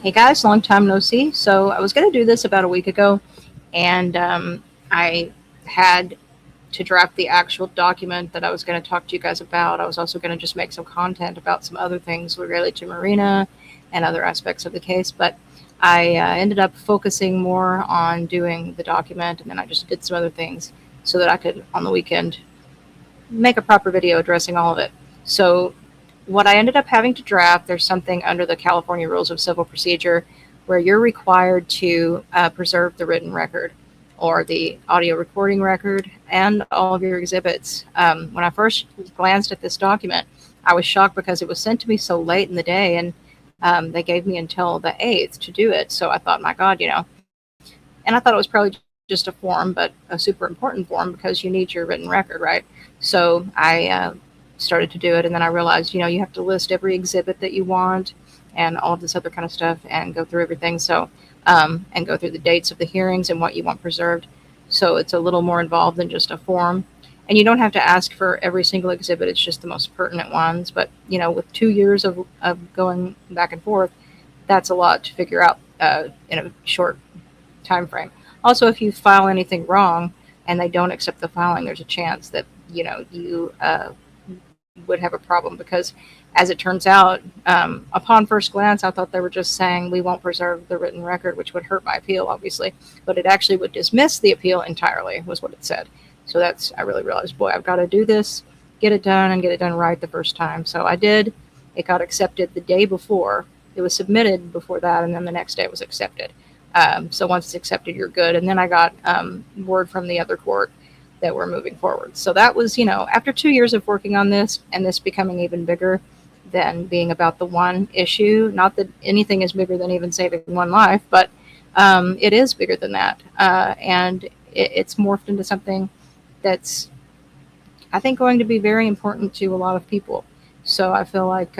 Hey guys, long time no see. So I was going to do this about a week ago, and I had to draft the actual document that I was going to talk to you guys about. I was also going to just make some content about some other things related to Marina and other aspects of the case, but I ended up focusing more on doing the document, and then I just did some other things so that I could, on the weekend, make a proper video addressing all of it. So what I ended up having to draft, there's something under the California Rules of Civil Procedure where you're required to preserve the written record or the audio recording record and all of your exhibits. When I first glanced at this document, I was shocked because it was sent to me so late in the day, and they gave me until the 8th to do it. So I thought, my God, and I thought it was probably just a form, but a super important form because you need your written record, right? So I started to do it, and then I realized, you have to list every exhibit that you want and all of this other kind of stuff and go through everything. So, and go through the dates of the hearings and what you want preserved. So it's a little more involved than just a form. And you don't have to ask for every single exhibit. It's just the most pertinent ones. But, with 2 years of going back and forth, that's a lot to figure out in a short time frame. Also, if you file anything wrong and they don't accept the filing, there's a chance that, you would have a problem because, as it turns out, upon first glance, I thought they were just saying we won't preserve the written record, which would hurt my appeal, obviously, but it actually would dismiss the appeal entirely, was what it said. So I really realized, boy, I've got to do this, get it done, and get it done right the first time. So I did. It got accepted the day before. It was submitted before that, and then the next day it was accepted. So once it's accepted, you're good. And then I got word from the other court that we're moving forward. So that was, after 2 years of working on this and this becoming even bigger than being about the one issue, not that anything is bigger than even saving one life, but it is bigger than that. And it's morphed into something that's, I think, going to be very important to a lot of people. So I feel like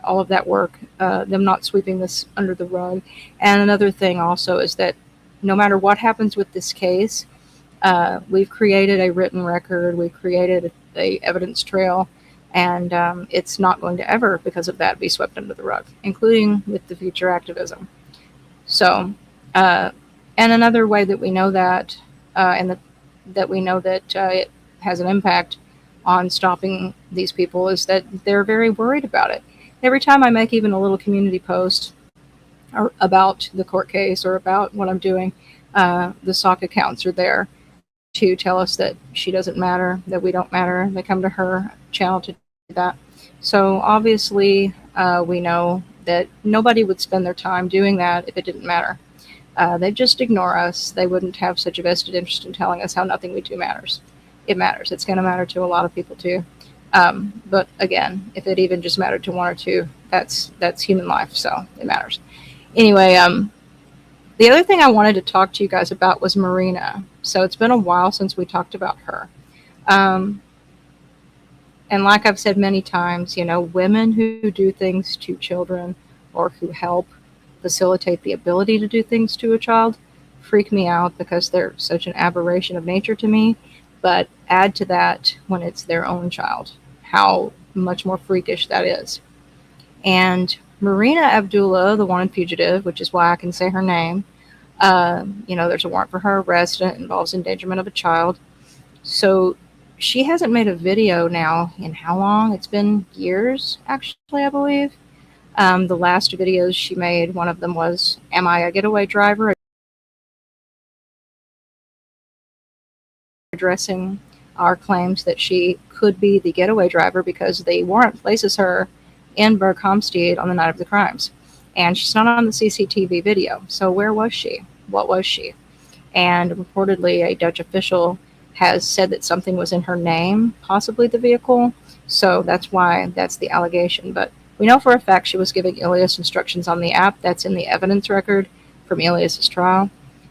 all of that work, them not sweeping this under the rug. And another thing also is that no matter what happens with this case, we've created a written record, we've created a evidence trail, and it's not going to ever, because of that, be swept under the rug, including with the future activism. So, and another way that we know that, that we know that it has an impact on stopping these people is that they're very worried about it. Every time I make even a little community post about the court case or about what I'm doing, the SOC accounts are there to tell us that she doesn't matter, that we don't matter. They come to her channel to do that. So obviously, we know that nobody would spend their time doing that if it didn't matter. They'd just ignore us. They wouldn't have such a vested interest in telling us how nothing we do matters. It matters. It's going to matter to a lot of people too. But again, if it even just mattered to one or two, that's human life, so it matters. Anyway, the other thing I wanted to talk to you guys about was Marina. So it's been a while since we talked about her. And like I've said many times, women who do things to children or who help facilitate the ability to do things to a child freak me out because they're such an aberration of nature to me. But add to that when it's their own child, how much more freakish that is. And Marina Abdula, the wanted fugitive, which is why I can say her name, there's a warrant for her arrest and it involves endangerment of a child. So she hasn't made a video now in how long? It's been years, actually, I believe. The last videos she made, one of them was, "Am I a getaway driver?" addressing our claims that she could be the getaway driver because the warrant places her in Berghamsted on the night of the crimes. And she's not on the CCTV video. So where was she? What was she? And reportedly a Dutch official has said that something was in her name, possibly the vehicle. So that's why that's the allegation. But we know for a fact she was giving Ilias instructions on the app. That's in the evidence record from Ilias's trial.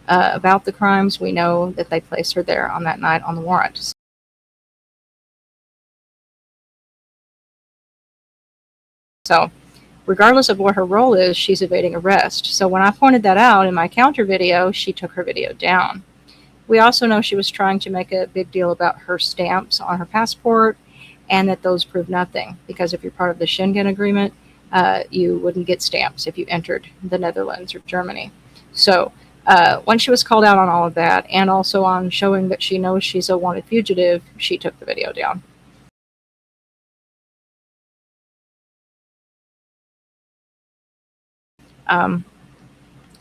About the crimes, we know that they placed her there on that night on the warrant. So regardless of what her role is, she's evading arrest. So when I pointed that out in my counter video, she took her video down. We also know she was trying to make a big deal about her stamps on her passport and that those prove nothing, because if you're part of the Schengen agreement, you wouldn't get stamps if you entered the Netherlands or Germany. So when she was called out on all of that, and also on showing that she knows she's a wanted fugitive, she took the video down. Um,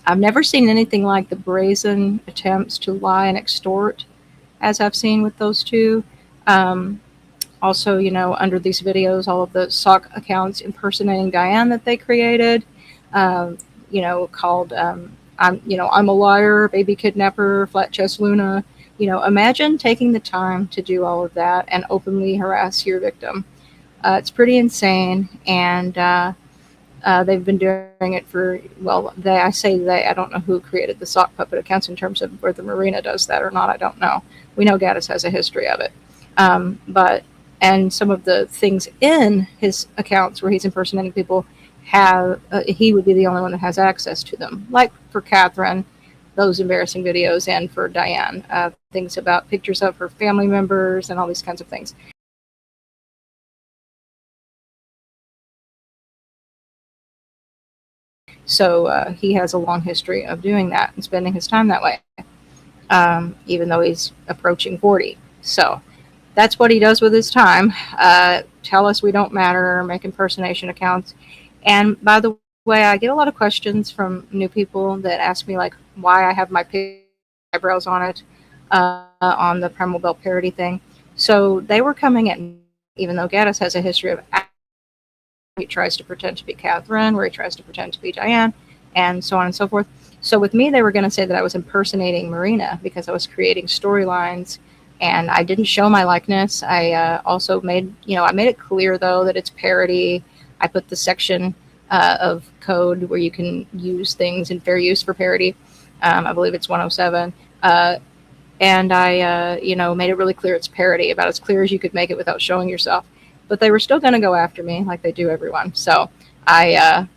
I've never seen anything like the brazen attempts to lie and extort as I've seen with those two. Um, Also, under these videos, all of the sock accounts impersonating Diane that they created, um, called I'm a liar, baby kidnapper, flat chest Luna. Imagine taking the time to do all of that and openly harass your victim. It's pretty insane, and they've been doing it for, well, I say they, I don't know who created the sock puppet accounts in terms of whether Marina does that or not. I don't know. We know Goatis has a history of it. But and some of the things in his accounts where he's impersonating people he would be the only one that has access to them. Like for Catherine, those embarrassing videos, and for Diane, things about pictures of her family members and all these kinds of things. So he has a long history of doing that and spending his time that way, even though he's approaching 40. So that's what he does with his time. Tell us we don't matter, make impersonation accounts. And by the way, I get a lot of questions from new people that ask me, like, why I have my eyebrows on it, on the Primal Belt parody thing. So they were coming at me, even though Goatis has a history of, he tries to pretend to be Catherine, where he tries to pretend to be Diane, and so on and so forth. So with me, they were going to say that I was impersonating Marina because I was creating storylines, and I didn't show my likeness. I also made it clear, though, that it's parody. I put the section of code where you can use things in fair use for parody. I believe it's 107. And I, made it really clear it's parody, about as clear as you could make it without showing yourself. But they were still going to go after me, like they do everyone. So I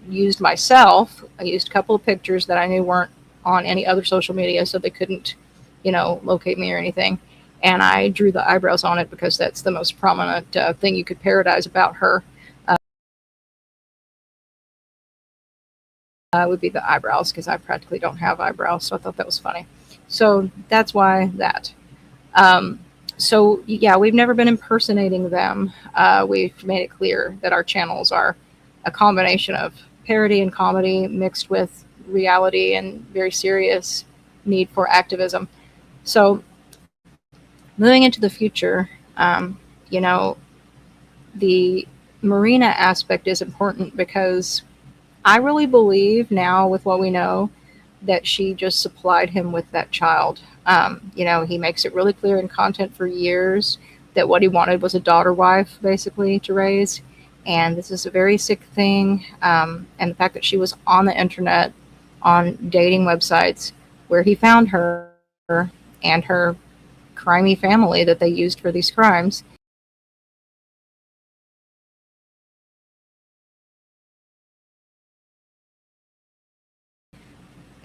used myself. I used a couple of pictures that I knew weren't on any other social media, so they couldn't, locate me or anything. And I drew the eyebrows on it because that's the most prominent thing you could parodize about her. Would be the eyebrows, because I practically don't have eyebrows, so I thought that was funny. So that's why that. So yeah, we've never been impersonating them. We've made it clear that our channels are a combination of parody and comedy mixed with reality and very serious need for activism. So moving into the future, the Marina aspect is important because I really believe now, with what we know, that she just supplied him with that child. He makes it really clear in content for years that what he wanted was a daughter wife, basically, to raise. And this is a very sick thing. And the fact that she was on the internet, on dating websites, where he found her and her crimey family that they used for these crimes.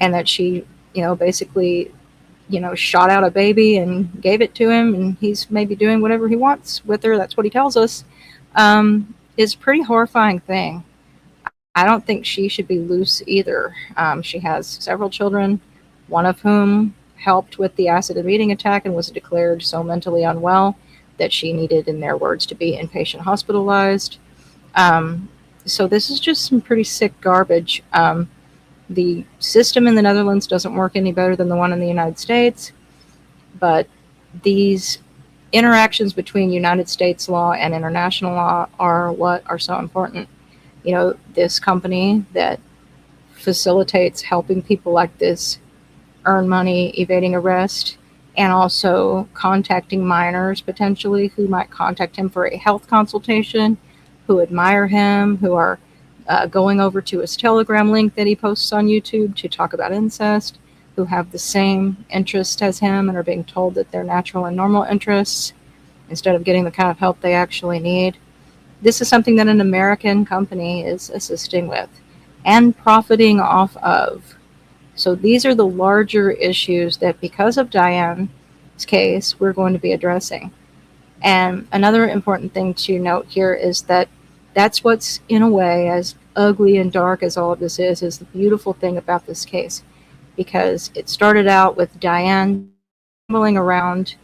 And that she, basically, shot out a baby and gave it to him, and he's maybe doing whatever he wants with her. That's what he tells us. Is a pretty horrifying thing. I don't think she should be loose either. She has several children, one of whom helped with the acid and eating attack and was declared so mentally unwell that she needed, in their words, to be inpatient hospitalized. So this is just some pretty sick garbage. The system in the Netherlands doesn't work any better than the one in the United States, but these interactions between United States law and international law are what are so important. This company that facilitates helping people like this earn money evading arrest, and also contacting minors potentially who might contact him for a health consultation, who admire him, who are going over to his Telegram link that he posts on YouTube to talk about incest, who have the same interest as him and are being told that they're natural and normal interests instead of getting the kind of help they actually need. This is something that an American company is assisting with and profiting off of. So these are the larger issues that, because of Diane's case, we're going to be addressing. And another important thing to note here is that That's what's, in a way, as ugly and dark as all of this is the beautiful thing about this case, because it started out with Diane stumbling around,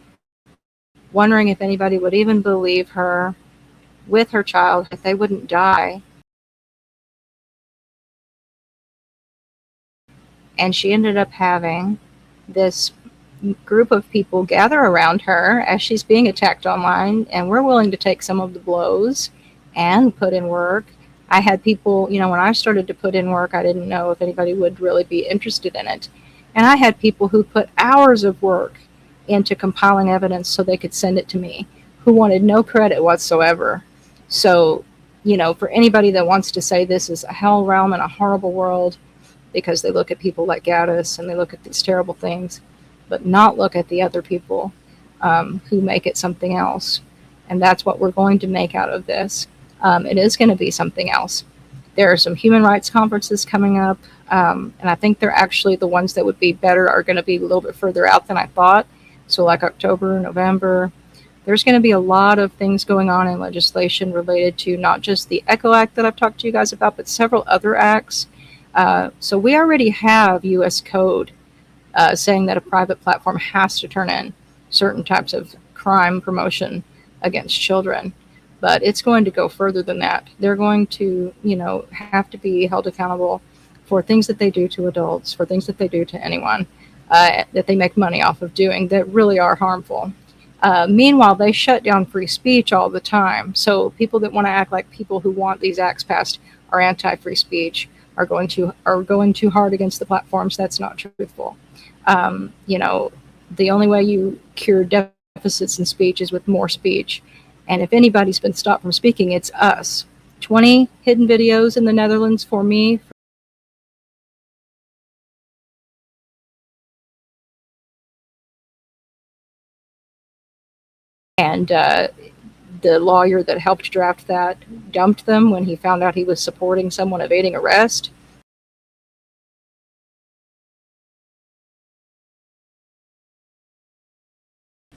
wondering if anybody would even believe her with her child, if they wouldn't die. And she ended up having this group of people gather around her as she's being attacked online, and we're willing to take some of the blows and put in work. I had people, when I started to put in work, I didn't know if anybody would really be interested in it. And I had people who put hours of work into compiling evidence so they could send it to me, who wanted no credit whatsoever. So, for anybody that wants to say this is a hell realm and a horrible world, because they look at people like Goatis and they look at these terrible things, but not look at the other people who make it something else. And that's what we're going to make out of this. It is going to be something else. There are some human rights conferences coming up, and I think they're actually the ones that would be better are going to be a little bit further out than I thought. So like October, November. There's going to be a lot of things going on in legislation related to not just the ECHO Act that I've talked to you guys about, but several other acts. So we already have U.S. code saying that a private platform has to turn in certain types of crime promotion against children. But it's going to go further than that. They're going to, have to be held accountable for things that they do to adults, for things that they do to anyone that they make money off of doing that really are harmful. Meanwhile, they shut down free speech all the time. So people that want to act like people who want these acts passed are anti-free speech, are going too hard against the platforms. That's not truthful. The only way you cure deficits in speech is with more speech. And if anybody's been stopped from speaking, it's us. 20 hidden videos in the Netherlands for me. And the lawyer that helped draft that dumped them when he found out he was supporting someone evading arrest.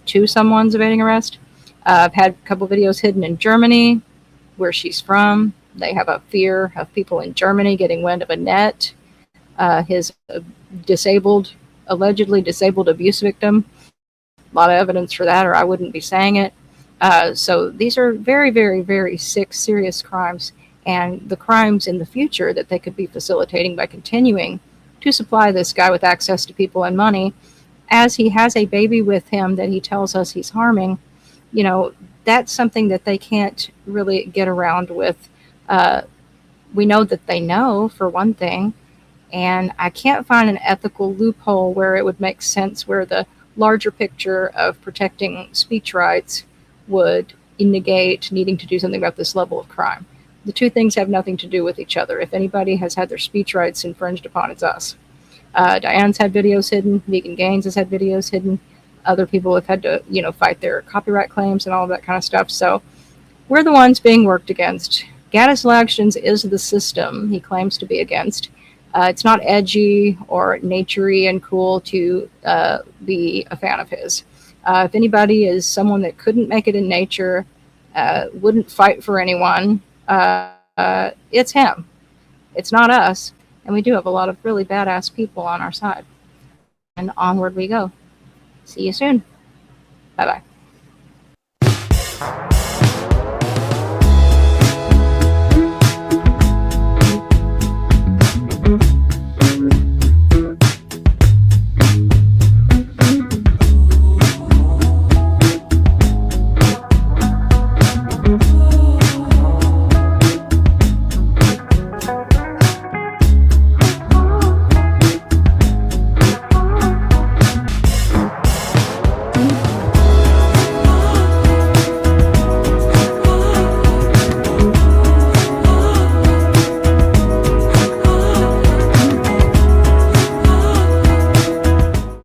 To someone's evading arrest. I've had a couple videos hidden in Germany, where she's from. They have a fear of people in Germany getting wind of a net. His allegedly disabled abuse victim. A lot of evidence for that, or I wouldn't be saying it. So these are very, very, very sick, serious crimes, and the crimes in the future that they could be facilitating by continuing to supply this guy with access to people and money, as he has a baby with him that he tells us he's harming. That's something that they can't really get around with. We know that they know, for one thing, and I can't find an ethical loophole where it would make sense, where the larger picture of protecting speech rights would negate needing to do something about this level of crime. The two things have nothing to do with each other. If anybody has had their speech rights infringed upon, it's us. Diane's had videos hidden. Megan Gaines has had videos hidden. Other people have had to, fight their copyright claims and all of that kind of stuff. So we're the ones being worked against. Goatis Actions is the system he claims to be against. It's not edgy or naturey and cool to be a fan of his. If anybody is someone that couldn't make it in nature, wouldn't fight for anyone, it's him. It's not us. And we do have a lot of really badass people on our side. And onward we go. See you soon. Bye-bye.